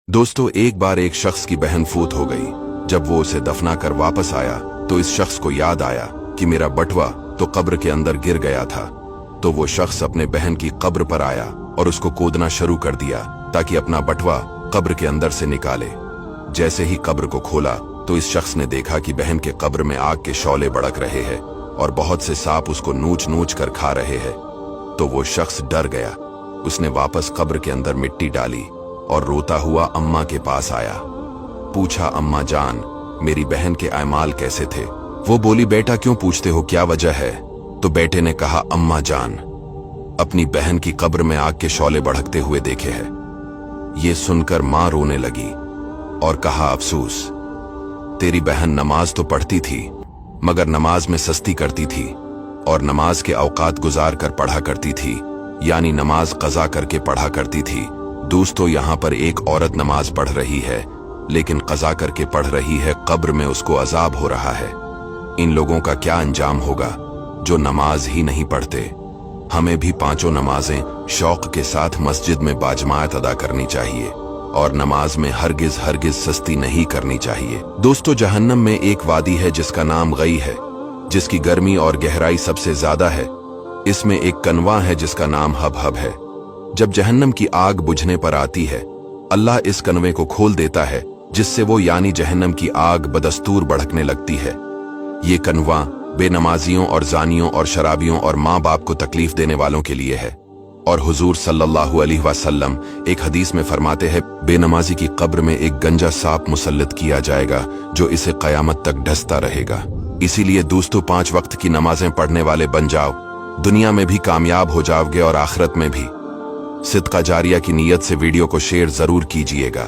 दोस्तों, एक बार एक शख्स की बहन फौत हो गई। जब वो उसे दफना कर वापस आया तो इस शख्स को याद आया कि मेरा बटवा तो कब्र के अंदर गिर गया था। तो वो शख्स अपने बहन की कब्र पर आया और उसको खोदना शुरू कर दिया ताकि अपना बटवा कब्र के अंदर से निकाले। जैसे ही कब्र को खोला तो इस शख्स ने देखा कि बहन के कब्र में आग के शौले भड़क रहे हैं और बहुत से सांप उसको नोच नोच कर खा रहे हैं। तो वो शख्स डर गया। उसने वापस कब्र के अंदर मिट्टी डाली और रोता हुआ अम्मा के पास आया। पूछा, अम्मा जान, मेरी बहन के अमाल कैसे थे? वो बोली, बेटा क्यों पूछते हो, क्या वजह है? तो बेटे ने कहा, अम्मा जान, अपनी बहन की कब्र में आग के शौले भड़कते हुए देखे हैं। ये सुनकर मां रोने लगी और कहा, अफसोस, तेरी बहन नमाज तो पढ़ती थी मगर नमाज में सस्ती करती थी और नमाज के औकात गुजार कर पढ़ा करती थी, यानी नमाज कज़ा करके पढ़ा करती थी। दोस्तों, यहाँ पर एक औरत नमाज पढ़ रही है लेकिन कज़ा करके पढ़ रही है, कब्र में उसको अजाब हो रहा है। इन लोगों का क्या अंजाम होगा जो नमाज ही नहीं पढ़ते। हमें भी पांचों नमाजें शौक के साथ मस्जिद में बाजमात अदा करनी चाहिए और नमाज में हरगिज हरगिज सस्ती नहीं करनी चाहिए। दोस्तों, जहन्नम में एक वादी है जिसका नाम गई है, जिसकी गर्मी और गहराई सबसे ज्यादा है। इसमें एक कनवा है जिसका नाम हब है। जब जहन्नम की आग बुझने पर आती है, अल्लाह इस कनवे को खोल देता है जिससे वो यानी जहन्नम की आग बदस्तूर भड़कने लगती है। ये कनवा बेनमाजियों और जानियों और शराबियों और माँ बाप को तकलीफ देने वालों के लिए है। और हुजूर सल्लल्लाहु अलैहि वसल्लम एक हदीस में फरमाते हैं, बेनमाजी की कब्र में एक गंजा सांप मुसल्लत किया जाएगा जो इसे कयामत तक ढसता रहेगा। इसीलिए दोस्तों, 5 वक्त की नमाजें पढ़ने वाले बन जाओ, दुनिया में भी कामयाब हो जाओगे और आखिरत में भी। सिदका जारिया की नीयत से वीडियो को शेयर जरूर कीजिएगा।